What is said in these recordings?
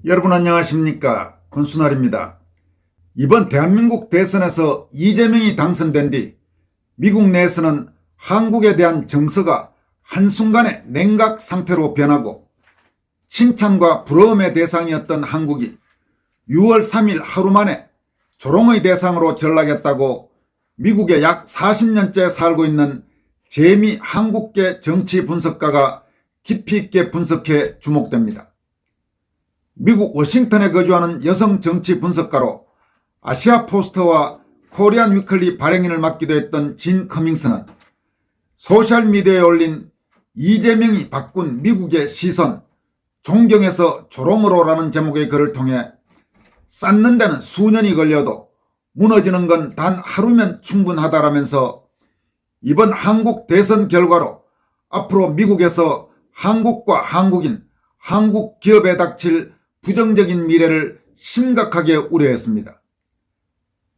여러분 안녕하십니까? 권순할입니다. 이번 대한민국 대선에서 이재명이 당선된 뒤 미국 내에서는 한국에 대한 정서가 한순간에 냉각 상태로 변하고 칭찬과 부러움의 대상이었던 한국이 6월 3일 하루 만에 조롱의 대상으로 전락했다고 미국에 약 40년째 살고 있는 재미 한국계 정치 분석가가 깊이 있게 분석해 주목됩니다. 미국 워싱턴에 거주하는 여성 정치 분석가로 아시아 포스터와 코리안 위클리 발행인을 맡기도 했던 진 커밍스는 소셜미디어에 올린 이재명이 바꾼 미국의 시선, 존경에서 조롱으로라는 제목의 글을 통해 쌓는 데는 수년이 걸려도 무너지는 건 단 하루면 충분하다라면서 이번 한국 대선 결과로 앞으로 미국에서 한국과 한국인, 한국 기업에 닥칠 부정적인 미래를 심각하게 우려했습니다.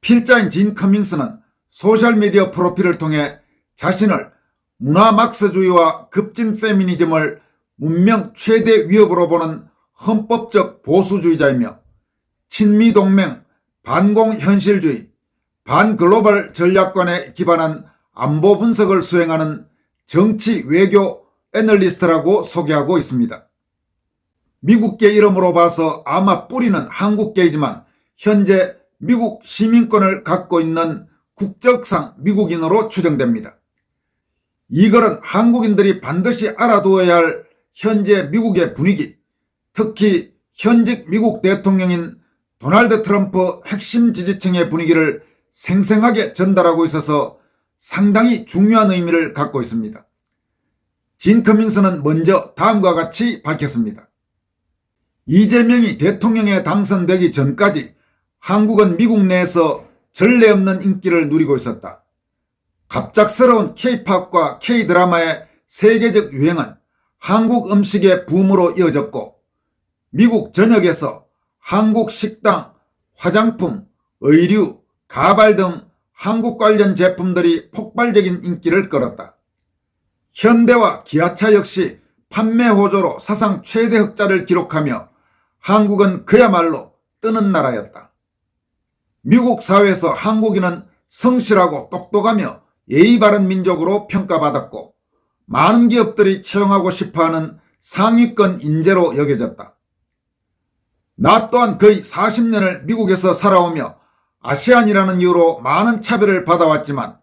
필자인 진 커밍스는 소셜미디어 프로필을 통해 자신을 문화 막스주의와 급진 페미니즘을 문명 최대 위협으로 보는 헌법적 보수주의자이며 친미동맹, 반공현실주의, 반글로벌 전략관에 기반한 안보 분석을 수행하는 정치 외교 애널리스트라고 소개하고 있습니다. 미국계 이름으로 봐서 아마 뿌리는 한국계이지만 현재 미국 시민권을 갖고 있는 국적상 미국인으로 추정됩니다. 이 글은 한국인들이 반드시 알아두어야 할 현재 미국의 분위기, 특히 현직 미국 대통령인 도널드 트럼프 핵심 지지층의 분위기를 생생하게 전달하고 있어서 상당히 중요한 의미를 갖고 있습니다. 진 커밍스는 먼저 다음과 같이 밝혔습니다. 이재명이 대통령에 당선되기 전까지 한국은 미국 내에서 전례 없는 인기를 누리고 있었다. 갑작스러운 K-팝과 K-드라마의 세계적 유행은 한국 음식의 붐으로 이어졌고 미국 전역에서 한국 식당, 화장품, 의류, 가발 등 한국 관련 제품들이 폭발적인 인기를 끌었다. 현대와 기아차 역시 판매 호조로 사상 최대 흑자를 기록하며 한국은 그야말로 뜨는 나라였다. 미국 사회에서 한국인은 성실하고 똑똑하며 예의 바른 민족으로 평가받았고 많은 기업들이 채용하고 싶어하는 상위권 인재로 여겨졌다. 나 또한 거의 40년을 미국에서 살아오며 아시안이라는 이유로 많은 차별을 받아왔지만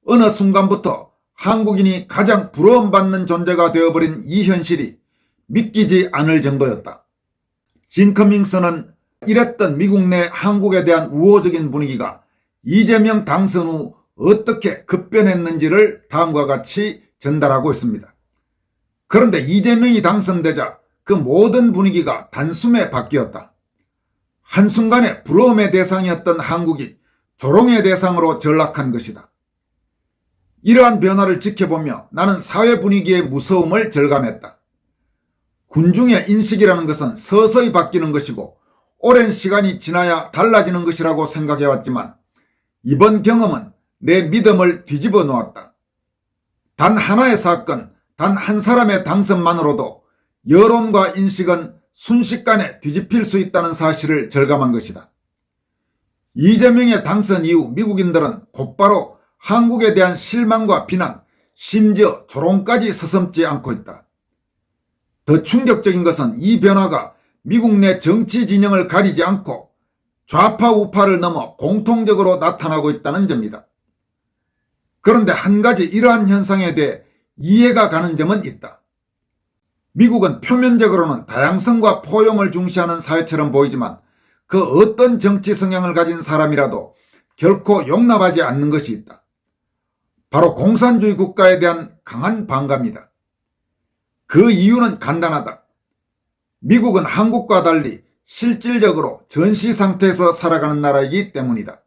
어느 순간부터 한국인이 가장 부러움받는 존재가 되어버린 이 현실이 믿기지 않을 정도였다. 진 커밍스는 이랬던 미국 내 한국에 대한 우호적인 분위기가 이재명 당선 후 어떻게 급변했는지를 다음과 같이 전달하고 있습니다. 그런데 이재명이 당선되자 그 모든 분위기가 단숨에 바뀌었다. 한순간에 부러움의 대상이었던 한국이 조롱의 대상으로 전락한 것이다. 이러한 변화를 지켜보며 나는 사회 분위기의 무서움을 절감했다. 군중의 인식이라는 것은 서서히 바뀌는 것이고 오랜 시간이 지나야 달라지는 것이라고 생각해왔지만 이번 경험은 내 믿음을 뒤집어 놓았다. 단 하나의 사건, 단 한 사람의 당선만으로도 여론과 인식은 순식간에 뒤집힐 수 있다는 사실을 절감한 것이다. 이재명의 당선 이후 미국인들은 곧바로 한국에 대한 실망과 비난, 심지어 조롱까지 서슴지 않고 있다. 더 충격적인 것은 이 변화가 미국 내 정치 진영을 가리지 않고 좌파 우파를 넘어 공통적으로 나타나고 있다는 점이다. 그런데 한 가지 이러한 현상에 대해 이해가 가는 점은 있다. 미국은 표면적으로는 다양성과 포용을 중시하는 사회처럼 보이지만 그 어떤 정치 성향을 가진 사람이라도 결코 용납하지 않는 것이 있다. 바로 공산주의 국가에 대한 강한 반감이다. 그 이유는 간단하다. 미국은 한국과 달리 실질적으로 전시 상태에서 살아가는 나라이기 때문이다.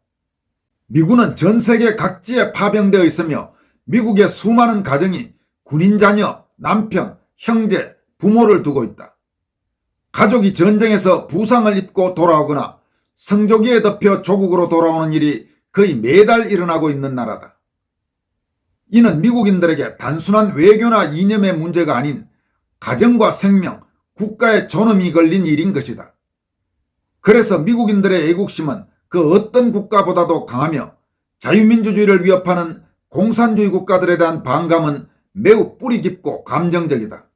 미국은 전 세계 각지에 파병되어 있으며 미국의 수많은 가정이 군인 자녀, 남편, 형제, 부모를 두고 있다. 가족이 전쟁에서 부상을 입고 돌아오거나 성조기에 덮여 조국으로 돌아오는 일이 거의 매달 일어나고 있는 나라다. 이는 미국인들에게 단순한 외교나 이념의 문제가 아닌 가정과 생명, 국가의 존엄이 걸린 일인 것이다. 그래서 미국인들의 애국심은 그 어떤 국가보다도 강하며 자유민주주의를 위협하는 공산주의 국가들에 대한 반감은 매우 뿌리 깊고 감정적이다.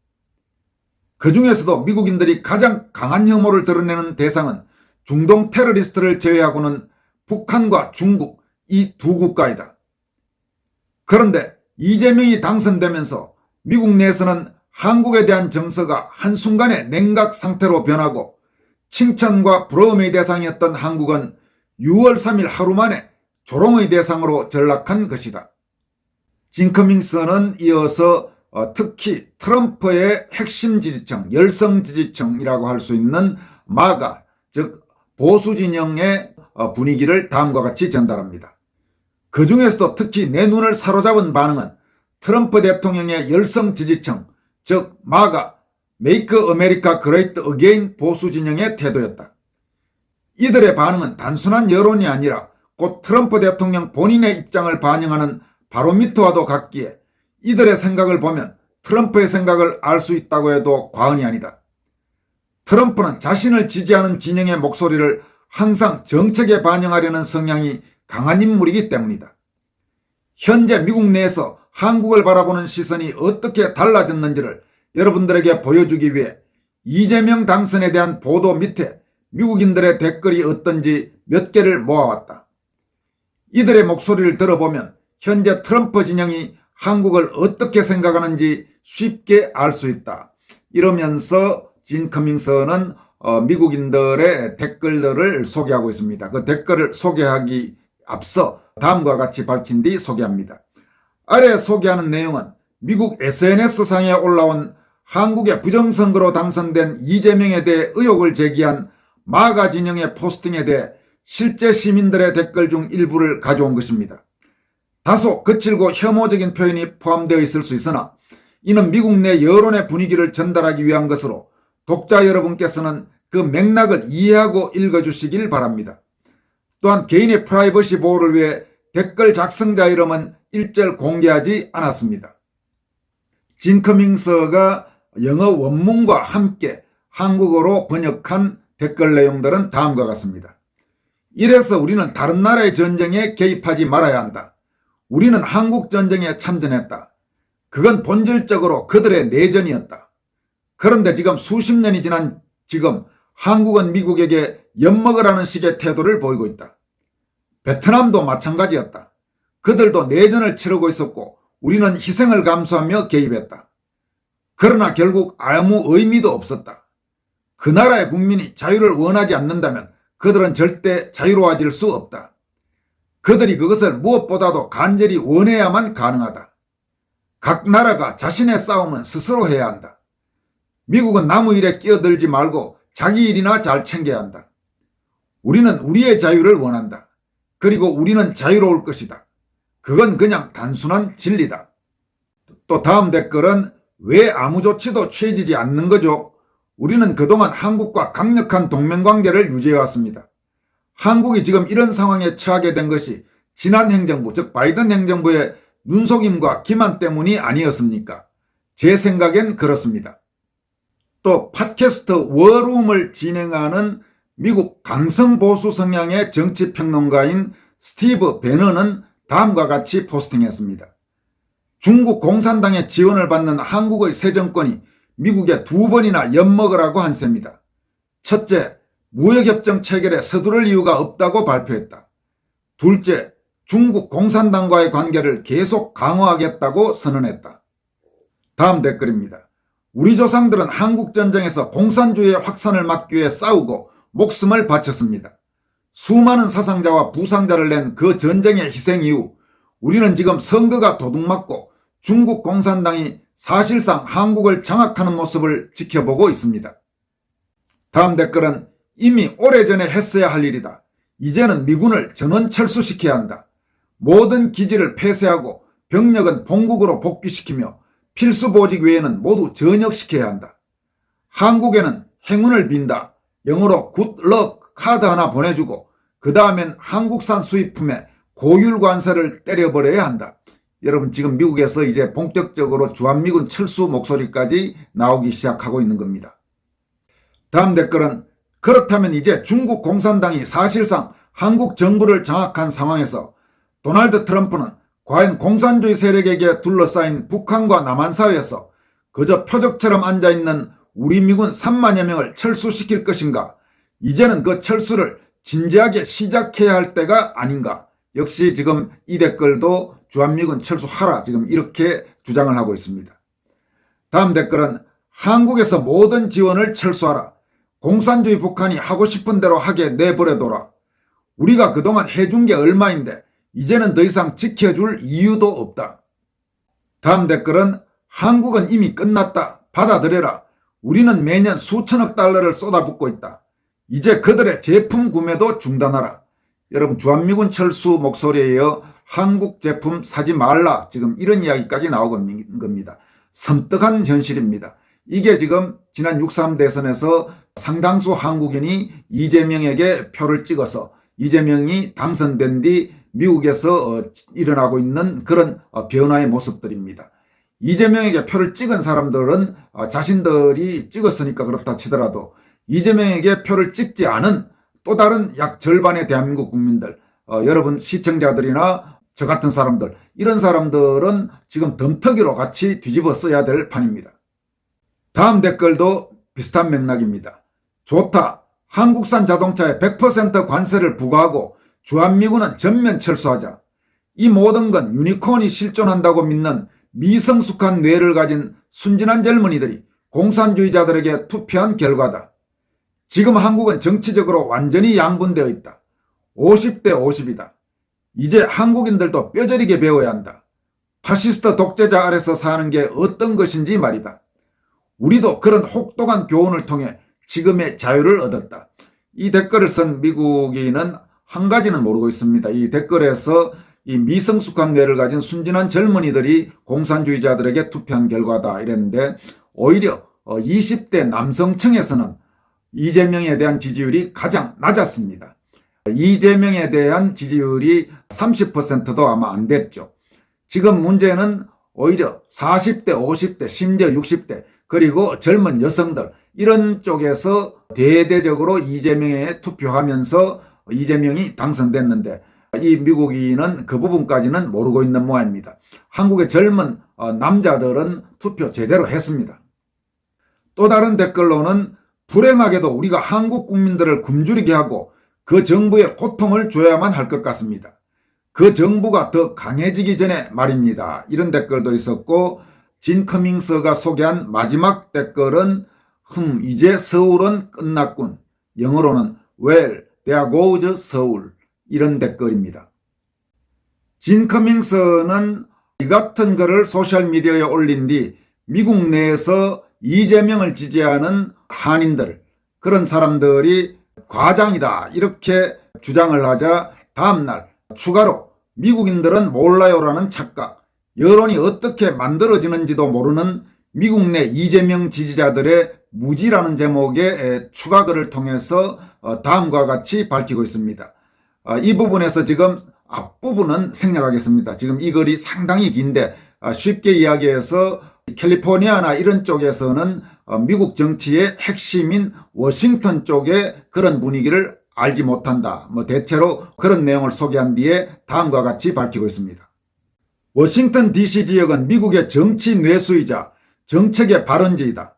그 중에서도 미국인들이 가장 강한 혐오를 드러내는 대상은 중동 테러리스트를 제외하고는 북한과 중국 이 두 국가이다. 그런데 이재명이 당선되면서 미국 내에서는 한국에 대한 정서가 한순간에 냉각 상태로 변하고 칭찬과 부러움의 대상이었던 한국은 6월 3일 하루 만에 조롱의 대상으로 전락한 것이다. 진 커밍스는 이어서 특히 트럼프의 핵심 지지층, 열성 지지층이라고 할 수 있는 마가, 즉 보수 진영의 분위기를 다음과 같이 전달합니다. 그 중에서도 특히 내 눈을 사로잡은 반응은 트럼프 대통령의 열성 지지층, 즉 마가, 메이크 아메리카 그레이트 어게인 보수 진영의 태도였다. 이들의 반응은 단순한 여론이 아니라 곧 트럼프 대통령 본인의 입장을 반영하는 바로미터와도 같기에 이들의 생각을 보면 트럼프의 생각을 알 수 있다고 해도 과언이 아니다. 트럼프는 자신을 지지하는 진영의 목소리를 항상 정책에 반영하려는 성향이 강한 인물이기 때문이다. 현재 미국 내에서 한국을 바라보는 시선이 어떻게 달라졌는지를 여러분들에게 보여주기 위해 이재명 당선에 대한 보도 밑에 미국인들의 댓글이 어떤지 몇 개를 모아왔다. 이들의 목소리를 들어보면 현재 트럼프 진영이 한국을 어떻게 생각하는지 쉽게 알 수 있다. 이러면서 진 커밍스는 미국인들의 댓글들을 소개하고 있습니다. 그 댓글을 소개하기 앞서 다음과 같이 밝힌 뒤 소개합니다. 아래 소개하는 내용은 미국 SNS상에 올라온 한국의 부정선거로 당선된 이재명에 대해 의혹을 제기한 마가 진영의 포스팅에 대해 실제 시민들의 댓글 중 일부를 가져온 것입니다. 다소 거칠고 혐오적인 표현이 포함되어 있을 수 있으나 이는 미국 내 여론의 분위기를 전달하기 위한 것으로 독자 여러분께서는 그 맥락을 이해하고 읽어주시길 바랍니다. 또한 개인의 프라이버시 보호를 위해 댓글 작성자 이름은 일절 공개하지 않았습니다. 진 커밍스가 영어 원문과 함께 한국어로 번역한 댓글 내용들은 다음과 같습니다. 이래서 우리는 다른 나라의 전쟁에 개입하지 말아야 한다. 우리는 한국 전쟁에 참전했다. 그건 본질적으로 그들의 내전이었다. 그런데 지금 수십 년이 지난 지금 한국은 미국에게 엿먹으라는 식의 태도를 보이고 있다. 베트남도 마찬가지였다. 그들도 내전을 치르고 있었고 우리는 희생을 감수하며 개입했다. 그러나 결국 아무 의미도 없었다. 그 나라의 국민이 자유를 원하지 않는다면 그들은 절대 자유로워질 수 없다. 그들이 그것을 무엇보다도 간절히 원해야만 가능하다. 각 나라가 자신의 싸움은 스스로 해야 한다. 미국은 남의 일에 끼어들지 말고 자기 일이나 잘 챙겨야 한다. 우리는 우리의 자유를 원한다. 그리고 우리는 자유로울 것이다. 그건 그냥 단순한 진리다. 또 다음 댓글은 왜 아무 조치도 취해지지 않는 거죠? 우리는 그동안 한국과 강력한 동맹관계를 유지해왔습니다. 한국이 지금 이런 상황에 처하게 된 것이 지난 행정부, 즉 바이든 행정부의 눈속임과 기만 때문이 아니었습니까? 제 생각엔 그렇습니다. 또 팟캐스트 워룸을 진행하는 미국 강성보수 성향의 정치평론가인 스티브 배너는 다음과 같이 포스팅했습니다. 중국 공산당의 지원을 받는 한국의 새 정권이 미국에 2번이나 엿먹으라고 한 셈이다. 첫째, 무역협정 체결에 서두를 이유가 없다고 발표했다. 둘째, 중국 공산당과의 관계를 계속 강화하겠다고 선언했다. 다음 댓글입니다. 우리 조상들은 한국전쟁에서 공산주의의 확산을 막기 위해 싸우고 목숨을 바쳤습니다. 수많은 사상자와 부상자를 낸 그 전쟁의 희생 이후 우리는 지금 선거가 도둑맞고 중국 공산당이 사실상 한국을 장악하는 모습을 지켜보고 있습니다. 다음 댓글은 이미 오래전에 했어야 할 일이다. 이제는 미군을 전원 철수시켜야 한다. 모든 기지를 폐쇄하고 병력은 본국으로 복귀시키며 필수 보직 외에는 모두 전역시켜야 한다. 한국에는 행운을 빈다. 영어로 굿럭 카드 하나 보내주고 그 다음엔 한국산 수입품에 고율 관세를 때려버려야 한다. 여러분 지금 미국에서 이제 본격적으로 주한미군 철수 목소리까지 나오기 시작하고 있는 겁니다. 다음 댓글은 그렇다면 이제 중국 공산당이 사실상 한국 정부를 장악한 상황에서 도널드 트럼프는 과연 공산주의 세력에게 둘러싸인 북한과 남한 사회에서 그저 표적처럼 앉아있는 우리 미군 3만여 명을 철수시킬 것인가? 이제는 그 철수를 진지하게 시작해야 할 때가 아닌가? 역시 지금 이 댓글도 주한미군 철수하라 지금 이렇게 주장을 하고 있습니다. 다음 댓글은 한국에서 모든 지원을 철수하라. 공산주의 북한이 하고 싶은 대로 하게 내버려둬라. 우리가 그동안 해준 게 얼마인데 이제는 더 이상 지켜줄 이유도 없다. 다음 댓글은 한국은 이미 끝났다. 받아들여라. 우리는 매년 수천억 달러를 쏟아붓고 있다. 이제 그들의 제품 구매도 중단하라. 여러분 주한미군 철수 목소리에 이어 한국 제품 사지 말라 지금 이런 이야기까지 나오고 있는 겁니다. 섬뜩한 현실입니다. 이게 지금 지난 6.3 대선에서 상당수 한국인이 이재명에게 표를 찍어서 이재명이 당선된 뒤 미국에서 일어나고 있는 그런 변화의 모습들입니다. 이재명에게 표를 찍은 사람들은 자신들이 찍었으니까 그렇다 치더라도 이재명에게 표를 찍지 않은 또 다른 약 절반의 대한민국 국민들, 여러분 시청자들이나 저 같은 사람들, 이런 사람들은 지금 덤터기로 같이 뒤집어 써야 될 판입니다. 다음 댓글도 비슷한 맥락입니다. 좋다. 한국산 자동차에 100% 관세를 부과하고 주한미군은 전면 철수하자. 이 모든 건 유니콘이 실존한다고 믿는 미성숙한 뇌를 가진 순진한 젊은이들이 공산주의자들에게 투표한 결과다. 지금 한국은 정치적으로 완전히 양분되어 있다. 50대 50이다. 이제 한국인들도 뼈저리게 배워야 한다. 파시스트 독재자 아래서 사는 게 어떤 것인지 말이다. 우리도 그런 혹독한 교훈을 통해 지금의 자유를 얻었다. 이 댓글을 쓴 미국인은 한 가지는 모르고 있습니다. 이 댓글에서 이 미성숙한 뇌를 가진 순진한 젊은이들이 공산주의자들에게 투표한 결과다 이랬는데 오히려 20대 남성층에서는 이재명에 대한 지지율이 가장 낮았습니다. 이재명에 대한 지지율이 30%도 아마 안 됐죠. 지금 문제는 오히려 40대, 50대, 심지어 60대 그리고 젊은 여성들 이런 쪽에서 대대적으로 이재명에 투표하면서 이재명이 당선됐는데 이 미국인은 그 부분까지는 모르고 있는 모양입니다. 한국의 젊은 남자들은 투표 제대로 했습니다. 또 다른 댓글로는 불행하게도 우리가 한국 국민들을 굶주리게 하고 그 정부에 고통을 줘야만 할 것 같습니다. 그 정부가 더 강해지기 전에 말입니다. 이런 댓글도 있었고 진 커밍스가 소개한 마지막 댓글은 이제 서울은 끝났군. 영어로는 Well, there goes 서울. 이런 댓글입니다. 진 커밍스는 이 같은 글을 소셜미디어에 올린 뒤 미국 내에서 이재명을 지지하는 한인들 그런 사람들이 과장이다 이렇게 주장을 하자 다음날 추가로 미국인들은 몰라요라는 착각, 여론이 어떻게 만들어지는지도 모르는 미국 내 이재명 지지자들의 무지라는 제목의 추가 글을 통해서 다음과 같이 밝히고 있습니다. 이 부분에서 지금 앞부분은 생략하겠습니다. 지금 이 글이 상당히 긴데 쉽게 이야기해서 캘리포니아나 이런 쪽에서는 미국 정치의 핵심인 워싱턴 쪽의 그런 분위기를 알지 못한다. 대체로 그런 내용을 소개한 뒤에 다음과 같이 밝히고 있습니다. 워싱턴 DC 지역은 미국의 정치 뇌수이자 정책의 발원지이다.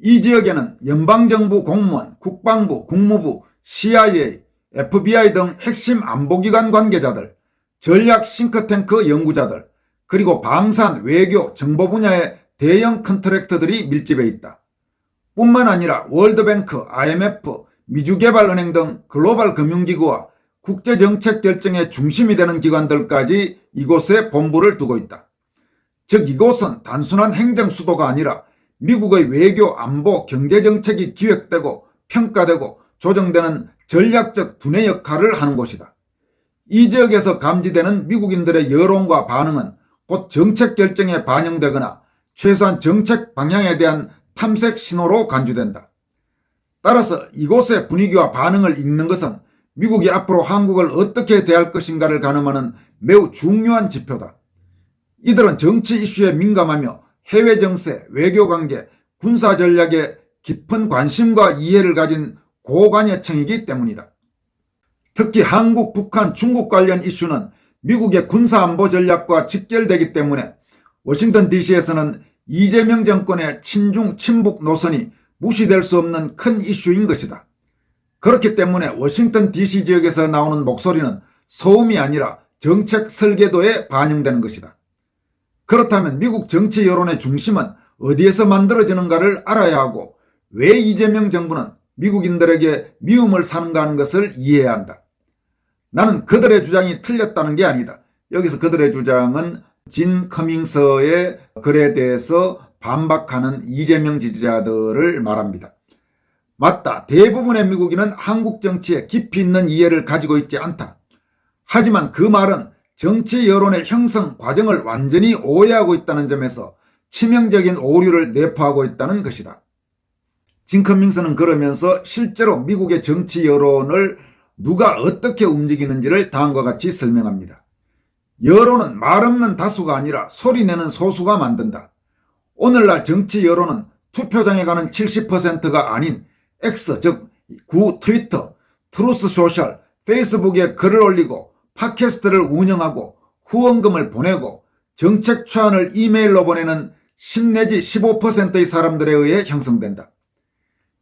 이 지역에는 연방정부 공무원, 국방부, 국무부, CIA, FBI 등 핵심 안보기관 관계자들, 전략 싱크탱크 연구자들, 그리고 방산, 외교, 정보 분야의 대형 컨트랙터들이 밀집해 있다. 뿐만 아니라 월드뱅크, IMF, 미주개발은행 등 글로벌 금융기구와 국제정책 결정의 중심이 되는 기관들까지 이곳에 본부를 두고 있다. 즉 이곳은 단순한 행정 수도가 아니라 미국의 외교, 안보, 경제정책이 기획되고 평가되고 조정되는 전략적 두뇌 역할을 하는 곳이다. 이 지역에서 감지되는 미국인들의 여론과 반응은 곧 정책 결정에 반영되거나 최소한 정책 방향에 대한 탐색 신호로 간주된다. 따라서 이곳의 분위기와 반응을 읽는 것은 미국이 앞으로 한국을 어떻게 대할 것인가를 가늠하는 매우 중요한 지표다. 이들은 정치 이슈에 민감하며 해외 정세, 외교 관계, 군사 전략에 깊은 관심과 이해를 가진 고관여층이기 때문이다. 특히 한국, 북한, 중국 관련 이슈는 미국의 군사안보 전략과 직결되기 때문에 워싱턴 DC에서는 이재명 정권의 친중, 친북 노선이 무시될 수 없는 큰 이슈인 것이다. 그렇기 때문에 워싱턴 DC 지역에서 나오는 목소리는 소음이 아니라 정책 설계도에 반영되는 것이다. 그렇다면 미국 정치 여론의 중심은 어디에서 만들어지는가를 알아야 하고 왜 이재명 정부는 미국인들에게 미움을 사는가 하는 것을 이해해야 한다. 나는 그들의 주장이 틀렸다는 게 아니다. 여기서 그들의 주장은 진 커밍스의 글에 대해서 반박하는 이재명 지지자들을 말합니다. 맞다. 대부분의 미국인은 한국 정치에 깊이 있는 이해를 가지고 있지 않다. 하지만 그 말은 정치 여론의 형성 과정을 완전히 오해하고 있다는 점에서 치명적인 오류를 내포하고 있다는 것이다. 진 커밍스는 그러면서 실제로 미국의 정치 여론을 누가 어떻게 움직이는지를 다음과 같이 설명합니다. 여론은 말 없는 다수가 아니라 소리내는 소수가 만든다. 오늘날 정치 여론은 투표장에 가는 70%가 아닌 X, 즉 구 트위터, 트루스 소셜, 페이스북에 글을 올리고 팟캐스트를 운영하고 후원금을 보내고 정책 초안을 이메일로 보내는 10 내지 15%의 사람들에 의해 형성된다.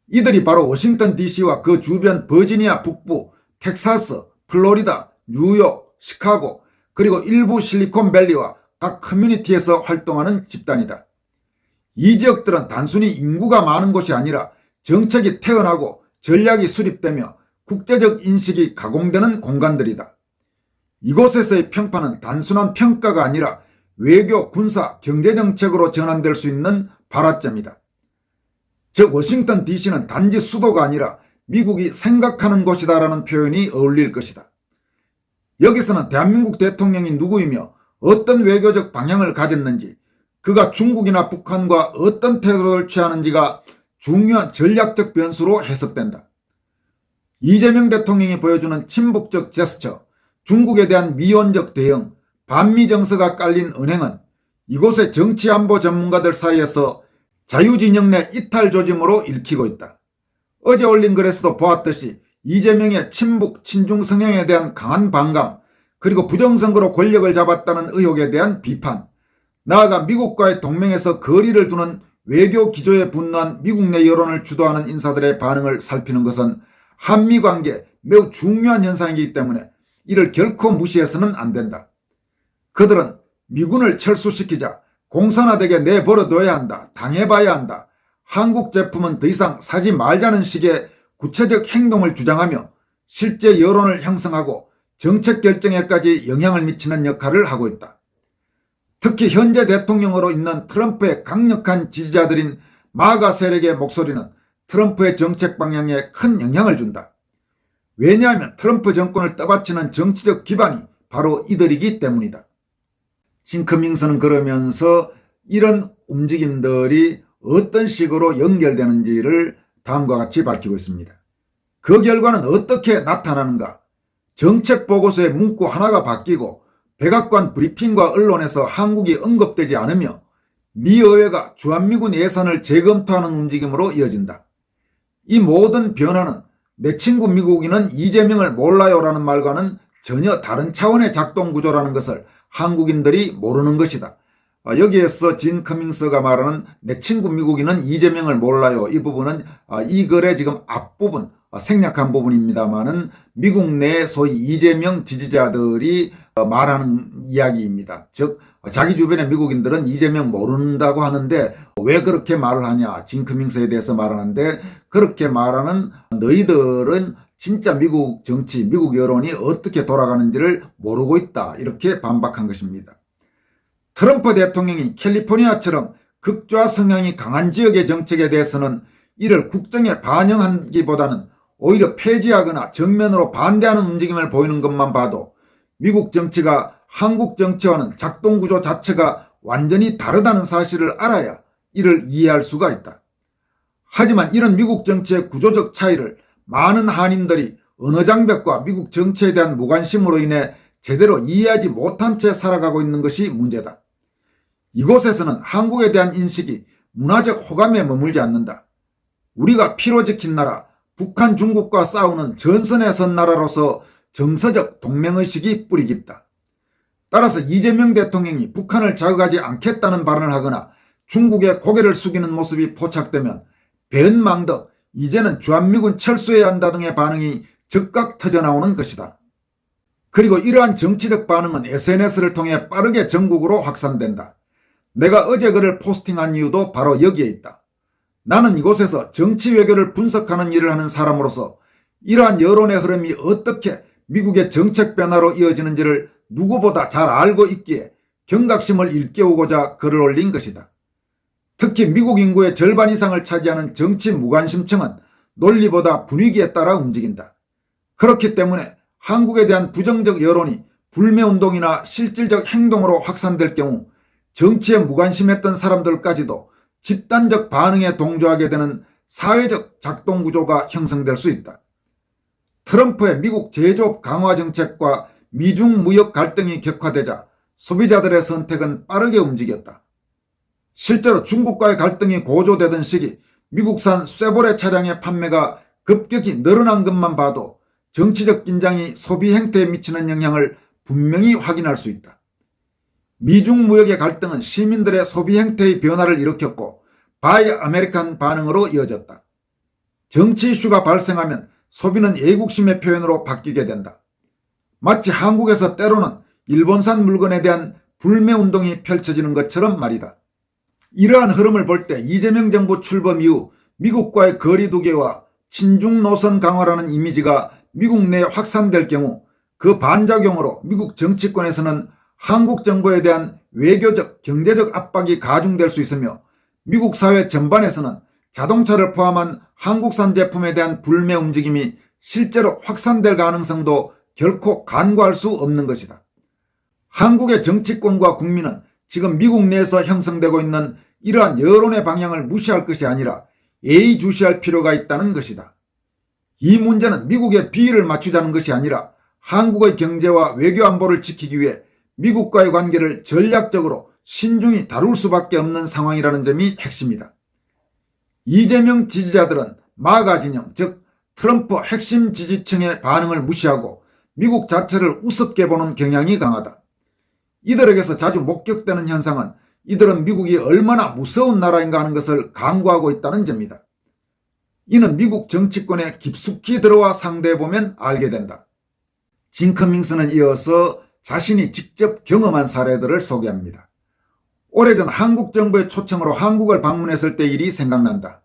이들이 바로 워싱턴 DC와 그 주변 버지니아 북부, 텍사스, 플로리다, 뉴욕, 시카고 그리고 일부 실리콘밸리와 각 커뮤니티에서 활동하는 집단이다. 이 지역들은 단순히 인구가 많은 곳이 아니라 정책이 태어나고 전략이 수립되며 국제적 인식이 가공되는 공간들이다. 이곳에서의 평판은 단순한 평가가 아니라 외교, 군사, 경제정책으로 전환될 수 있는 발화점이다. 즉 워싱턴 DC는 단지 수도가 아니라 미국이 생각하는 곳이다라는 표현이 어울릴 것이다. 여기서는 대한민국 대통령이 누구이며 어떤 외교적 방향을 가졌는지 그가 중국이나 북한과 어떤 태도를 취하는지가 중요한 전략적 변수로 해석된다. 이재명 대통령이 보여주는 친북적 제스처, 중국에 대한 미온적 대응, 반미 정서가 깔린 은행은 이곳의 정치안보 전문가들 사이에서 자유진영 내 이탈 조짐으로 읽히고 있다. 어제 올린 글에서도 보았듯이 이재명의 친북, 친중 성향에 대한 강한 반감, 그리고 부정선거로 권력을 잡았다는 의혹에 대한 비판, 나아가 미국과의 동맹에서 거리를 두는 외교 기조에 분노한 미국 내 여론을 주도하는 인사들의 반응을 살피는 것은 한미 관계에 매우 중요한 현상이기 때문에 이를 결코 무시해서는 안 된다. 그들은 미군을 철수시키자, 공산화되게 내버려둬야 한다, 당해봐야 한다, 한국 제품은 더 이상 사지 말자는 식의 구체적 행동을 주장하며 실제 여론을 형성하고 정책 결정에까지 영향을 미치는 역할을 하고 있다. 특히 현재 대통령으로 있는 트럼프의 강력한 지지자들인 마가 세력의 목소리는 트럼프의 정책 방향에 큰 영향을 준다. 왜냐하면 트럼프 정권을 떠받치는 정치적 기반이 바로 이들이기 때문이다. 진 커밍스는 그러면서 이런 움직임들이 어떤 식으로 연결되는지를 다음과 같이 밝히고 있습니다. 그 결과는 어떻게 나타나는가? 정책 보고서의 문구 하나가 바뀌고 백악관 브리핑과 언론에서 한국이 언급되지 않으며 미 의회가 주한미군 예산을 재검토하는 움직임으로 이어진다. 이 모든 변화는 내 친구 미국인은 이재명을 몰라요라는 말과는 전혀 다른 차원의 작동 구조라는 것을 한국인들이 모르는 것이다. 여기에서 진 커밍스가 말하는 내 친구 미국인은 이재명을 몰라요. 이 부분은 이 글의 지금 앞부분 생략한 부분입니다만은 미국 내 소위 이재명 지지자들이 말하는 이야기입니다. 즉 자기 주변의 미국인들은 이재명 모른다고 하는데 왜 그렇게 말을 하냐. 진 커밍스에 대해서 말하는데 그렇게 말하는 너희들은 진짜 미국 정치, 미국 여론이 어떻게 돌아가는지를 모르고 있다. 이렇게 반박한 것입니다. 트럼프 대통령이 캘리포니아처럼 극좌 성향이 강한 지역의 정책에 대해서는 이를 국정에 반영하기보다는 오히려 폐지하거나 정면으로 반대하는 움직임을 보이는 것만 봐도 미국 정치가 한국 정치와는 작동구조 자체가 완전히 다르다는 사실을 알아야 이를 이해할 수가 있다. 하지만 이런 미국 정치의 구조적 차이를 많은 한인들이 언어장벽과 미국 정치에 대한 무관심으로 인해 제대로 이해하지 못한 채 살아가고 있는 것이 문제다. 이곳에서는 한국에 대한 인식이 문화적 호감에 머물지 않는다. 우리가 피로 지킨 나라, 북한 중국과 싸우는 전선에 선 나라로서 정서적 동맹의식이 뿌리 깊다. 따라서 이재명 대통령이 북한을 자극하지 않겠다는 발언을 하거나 중국에 고개를 숙이는 모습이 포착되면 배은망덕 이제는 주한미군 철수해야 한다 등의 반응이 즉각 터져나오는 것이다. 그리고 이러한 정치적 반응은 SNS를 통해 빠르게 전국으로 확산된다. 내가 어제 글을 포스팅한 이유도 바로 여기에 있다. 나는 이곳에서 정치 외교를 분석하는 일을 하는 사람으로서 이러한 여론의 흐름이 어떻게 미국의 정책 변화로 이어지는지를 누구보다 잘 알고 있기에 경각심을 일깨우고자 글을 올린 것이다. 특히 미국 인구의 절반 이상을 차지하는 정치 무관심층은 논리보다 분위기에 따라 움직인다. 그렇기 때문에 한국에 대한 부정적 여론이 불매운동이나 실질적 행동으로 확산될 경우 정치에 무관심했던 사람들까지도 집단적 반응에 동조하게 되는 사회적 작동구조가 형성될 수 있다. 트럼프의 미국 제조업 강화 정책과 미중 무역 갈등이 격화되자 소비자들의 선택은 빠르게 움직였다. 실제로 중국과의 갈등이 고조되던 시기 미국산 쉐보레 차량의 판매가 급격히 늘어난 것만 봐도 정치적 긴장이 소비 행태에 미치는 영향을 분명히 확인할 수 있다. 미중 무역의 갈등은 시민들의 소비 행태의 변화를 일으켰고 바이 아메리칸 반응으로 이어졌다. 정치 이슈가 발생하면 소비는 애국심의 표현으로 바뀌게 된다. 마치 한국에서 때로는 일본산 물건에 대한 불매운동이 펼쳐지는 것처럼 말이다. 이러한 흐름을 볼 때 이재명 정부 출범 이후 미국과의 거리 두기와 친중 노선 강화라는 이미지가 미국 내에 확산될 경우 그 반작용으로 미국 정치권에서는 한국 정부에 대한 외교적, 경제적 압박이 가중될 수 있으며 미국 사회 전반에서는 자동차를 포함한 한국산 제품에 대한 불매 움직임이 실제로 확산될 가능성도 결코 간과할 수 없는 것이다. 한국의 정치권과 국민은 지금 미국 내에서 형성되고 있는 이러한 여론의 방향을 무시할 것이 아니라 예의주시할 필요가 있다는 것이다. 이 문제는 미국의 비위를 맞추자는 것이 아니라 한국의 경제와 외교 안보를 지키기 위해 미국과의 관계를 전략적으로 신중히 다룰 수밖에 없는 상황이라는 점이 핵심이다. 이재명 지지자들은 마가 진영, 즉 트럼프 핵심 지지층의 반응을 무시하고 미국 자체를 우습게 보는 경향이 강하다. 이들에게서 자주 목격되는 현상은 이들은 미국이 얼마나 무서운 나라인가 하는 것을 간구하고 있다는 점이다. 이는 미국 정치권에 깊숙이 들어와 상대해보면 알게 된다. 진 커밍스는 이어서 자신이 직접 경험한 사례들을 소개합니다. 오래전 한국 정부의 초청으로 한국을 방문했을 때 일이 생각난다.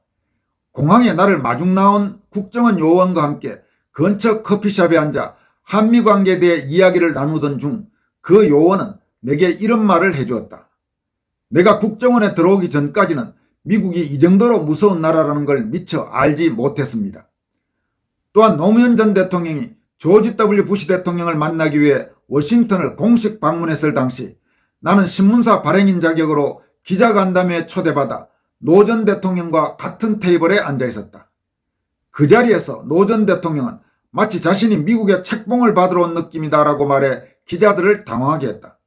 공항에 나를 마중 나온 국정원 요원과 함께 근처 커피숍에 앉아 한미 관계에 대해 이야기를 나누던 중 그 요원은 내게 이런 말을 해주었다. 내가 국정원에 들어오기 전까지는 미국이 이 정도로 무서운 나라라는 걸 미처 알지 못했습니다. 또한 노무현 전 대통령이 조지 W 부시 대통령을 만나기 위해 워싱턴을 공식 방문했을 당시 나는 신문사 발행인 자격으로 기자간담회에 초대받아 노 전 대통령과 같은 테이블에 앉아 있었다. 그 자리에서 노 전 대통령은 마치 자신이 미국에 책봉을 받으러 온 느낌이다라고 말해 기자들을 당황하게 했다.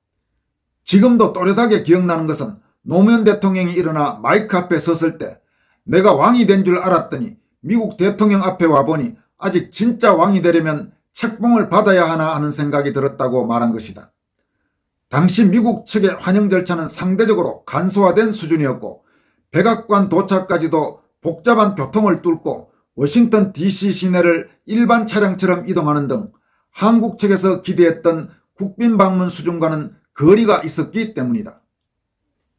지금도 또렷하게 기억나는 것은 노무현 대통령이 일어나 마이크 앞에 섰을 때 내가 왕이 된 줄 알았더니 미국 대통령 앞에 와보니 아직 진짜 왕이 되려면 책봉을 받아야 하나 하는 생각이 들었다고 말한 것이다. 당시 미국 측의 환영 절차는 상대적으로 간소화된 수준이었고 백악관 도착까지도 복잡한 교통을 뚫고 워싱턴 DC 시내를 일반 차량처럼 이동하는 등 한국 측에서 기대했던 국빈 방문 수준과는 거리가 있었기 때문이다.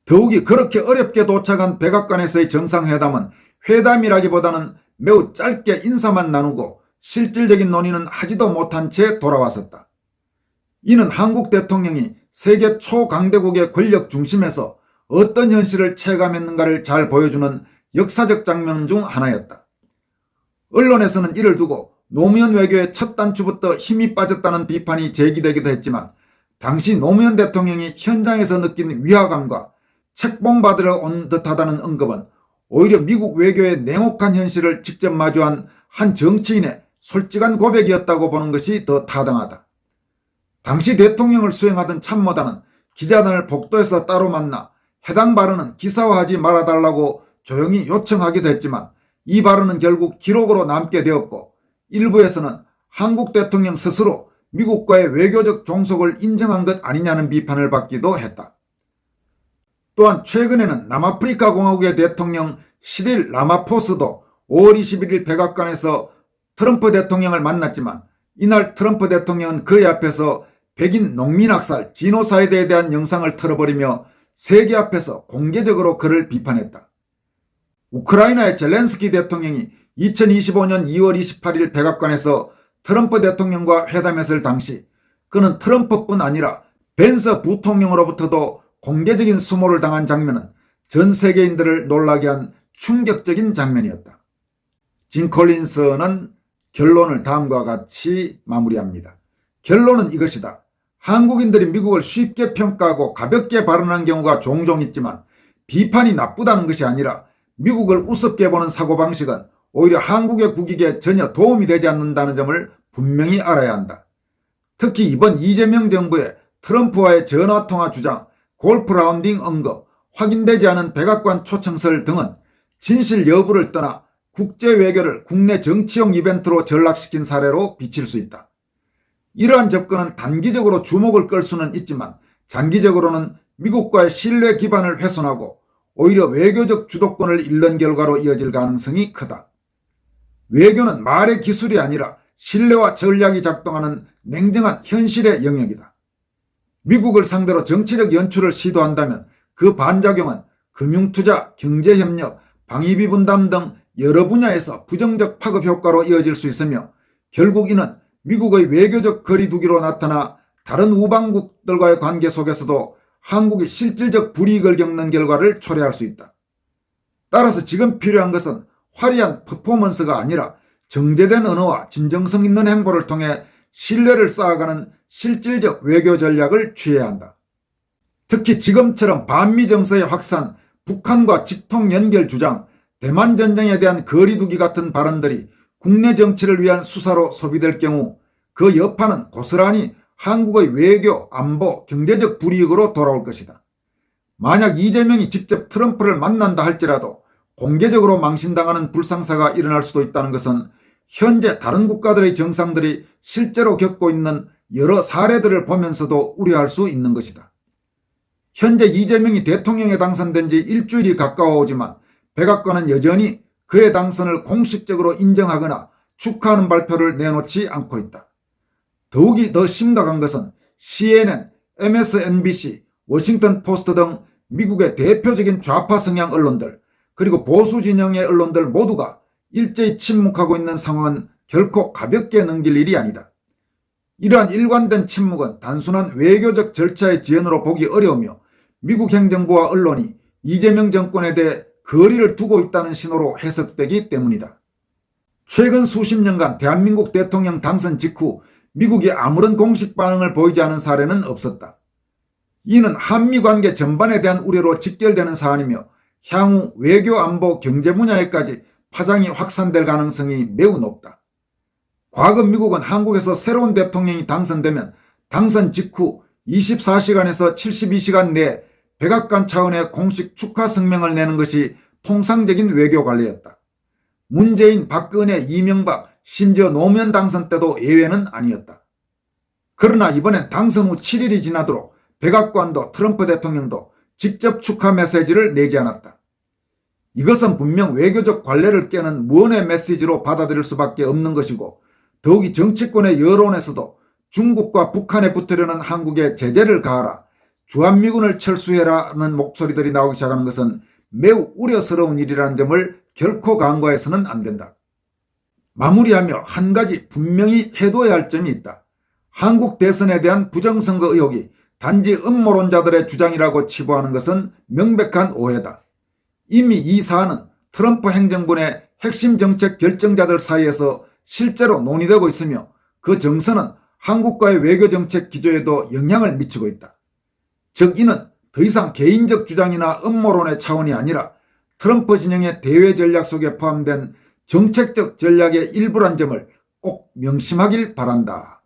더욱이 그렇게 어렵게 도착한 백악관에서의 정상회담은 회담이라기보다는 매우 짧게 인사만 나누고 실질적인 논의는 하지도 못한 채 돌아왔었다. 이는 한국 대통령이 세계 초강대국의 권력 중심에서 어떤 현실을 체감했는가를 잘 보여주는 역사적 장면 중 하나였다. 언론에서는 이를 두고 노무현 외교의 첫 단추부터 힘이 빠졌다는 비판이 제기되기도 했지만 당시 노무현 대통령이 현장에서 느낀 위화감과 책봉받으러 온 듯하다는 언급은 오히려 미국 외교의 냉혹한 현실을 직접 마주한 한 정치인의 솔직한 고백이었다고 보는 것이 더 타당하다. 당시 대통령을 수행하던 참모단은 기자단을 복도에서 따로 만나 해당 발언은 기사화하지 말아달라고 조용히 요청하기도 했지만 이 발언은 결국 기록으로 남게 되었고 일부에서는 한국 대통령 스스로 미국과의 외교적 종속을 인정한 것 아니냐는 비판을 받기도 했다. 또한 최근에는 남아프리카 공화국의 대통령 시릴 라마포스도 5월 21일 백악관에서 트럼프 대통령을 만났지만 이날 트럼프 대통령은 그의 앞에서 백인 농민학살 지노사이드에 대한 영상을 틀어버리며 세계 앞에서 공개적으로 그를 비판했다. 우크라이나의 젤렌스키 대통령이 2025년 2월 28일 백악관에서 트럼프 대통령과 회담했을 당시 그는 트럼프뿐 아니라 벤서 부통령으로부터도 공개적인 수모를 당한 장면은 전 세계인들을 놀라게 한 충격적인 장면이었다. 짐 콜린스는 결론을 다음과 같이 마무리합니다. 결론은 이것이다. 한국인들이 미국을 쉽게 평가하고 가볍게 발언한 경우가 종종 있지만 비판이 나쁘다는 것이 아니라 미국을 우습게 보는 사고방식은 오히려 한국의 국익에 전혀 도움이 되지 않는다는 점을 분명히 알아야 한다. 특히 이번 이재명 정부의 트럼프와의 전화통화 주장, 골프 라운딩 언급, 확인되지 않은 백악관 초청설 등은 진실 여부를 떠나 국제 외교를 국내 정치용 이벤트로 전락시킨 사례로 비칠 수 있다. 이러한 접근은 단기적으로 주목을 끌 수는 있지만 장기적으로는 미국과의 신뢰 기반을 훼손하고 오히려 외교적 주도권을 잃는 결과로 이어질 가능성이 크다. 외교는 말의 기술이 아니라 신뢰와 전략이 작동하는 냉정한 현실의 영역이다. 미국을 상대로 정치적 연출을 시도한다면 그 반작용은 금융투자, 경제협력, 방위비 분담 등 여러 분야에서 부정적 파급 효과로 이어질 수 있으며 결국 이는 미국의 외교적 거리두기로 나타나 다른 우방국들과의 관계 속에서도 한국이 실질적 불이익을 겪는 결과를 초래할 수 있다. 따라서 지금 필요한 것은 화려한 퍼포먼스가 아니라 정제된 언어와 진정성 있는 행보를 통해 신뢰를 쌓아가는 실질적 외교 전략을 취해야 한다. 특히 지금처럼 반미 정서의 확산, 북한과 직통 연결 주장, 대만 전쟁에 대한 거리두기 같은 발언들이 국내 정치를 위한 수사로 소비될 경우 그 여파는 고스란히 한국의 외교, 안보, 경제적 불이익으로 돌아올 것이다. 만약 이재명이 직접 트럼프를 만난다 할지라도 공개적으로 망신당하는 불상사가 일어날 수도 있다는 것은 현재 다른 국가들의 정상들이 실제로 겪고 있는 여러 사례들을 보면서도 우려할 수 있는 것이다. 현재 이재명이 대통령에 당선된 지 일주일이 가까워오지만 백악관은 여전히 그의 당선을 공식적으로 인정하거나 축하하는 발표를 내놓지 않고 있다. 더욱이 더 심각한 것은 CNN, MSNBC, 워싱턴 포스트 등 미국의 대표적인 좌파 성향 언론들 그리고 보수 진영의 언론들 모두가 일제히 침묵하고 있는 상황은 결코 가볍게 넘길 일이 아니다. 이러한 일관된 침묵은 단순한 외교적 절차의 지연으로 보기 어려우며 미국 행정부와 언론이 이재명 정권에 대해 거리를 두고 있다는 신호로 해석되기 때문이다. 최근 수십 년간 대한민국 대통령 당선 직후 미국이 아무런 공식 반응을 보이지 않은 사례는 없었다. 이는 한미관계 전반에 대한 우려로 직결되는 사안이며 향후 외교, 안보, 경제 분야에까지 파장이 확산될 가능성이 매우 높다. 과거 미국은 한국에서 새로운 대통령이 당선되면 당선 직후 24시간에서 72시간 내에 백악관 차원의 공식 축하 성명을 내는 것이 통상적인 외교 관례였다. 문재인, 박근혜, 이명박, 심지어 노무현 당선 때도 예외는 아니었다. 그러나 이번엔 당선 후 7일이 지나도록 백악관도 트럼프 대통령도 직접 축하 메시지를 내지 않았다. 이것은 분명 외교적 관례를 깨는 무언의 메시지로 받아들일 수밖에 없는 것이고 더욱이 정치권의 여론에서도 중국과 북한에 붙으려는 한국에 제재를 가하라, 주한미군을 철수해라는 목소리들이 나오기 시작하는 것은 매우 우려스러운 일이라는 점을 결코 간과해서는 안 된다. 마무리하며 한 가지 분명히 해둬야 할 점이 있다. 한국 대선에 대한 부정선거 의혹이 단지 음모론자들의 주장이라고 치부하는 것은 명백한 오해다. 이미 이 사안은 트럼프 행정부 내 핵심 정책 결정자들 사이에서 실제로 논의되고 있으며 그 정서는 한국과의 외교정책 기조에도 영향을 미치고 있다. 즉 이는 더 이상 개인적 주장이나 음모론의 차원이 아니라 트럼프 진영의 대외 전략 속에 포함된 정책적 전략의 일부란 점을 꼭 명심하길 바란다.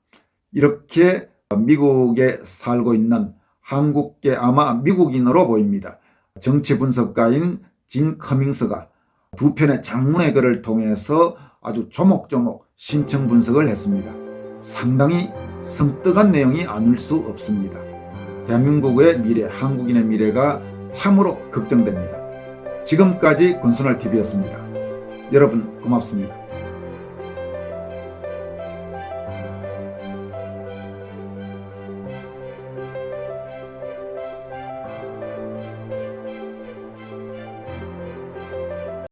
이렇게 미국에 살고 있는 한국계 아마 미국인으로 보입니다. 정치 분석가인 진 커밍스가 두 편의 장문의 글을 통해서 아주 조목조목 신청 분석을 했습니다. 상당히 섬뜩한 내용이 아닐 수 없습니다. 대한민국의 미래, 한국인의 미래가 참으로 걱정됩니다. 지금까지 권순할TV였습니다. 여러분 고맙습니다.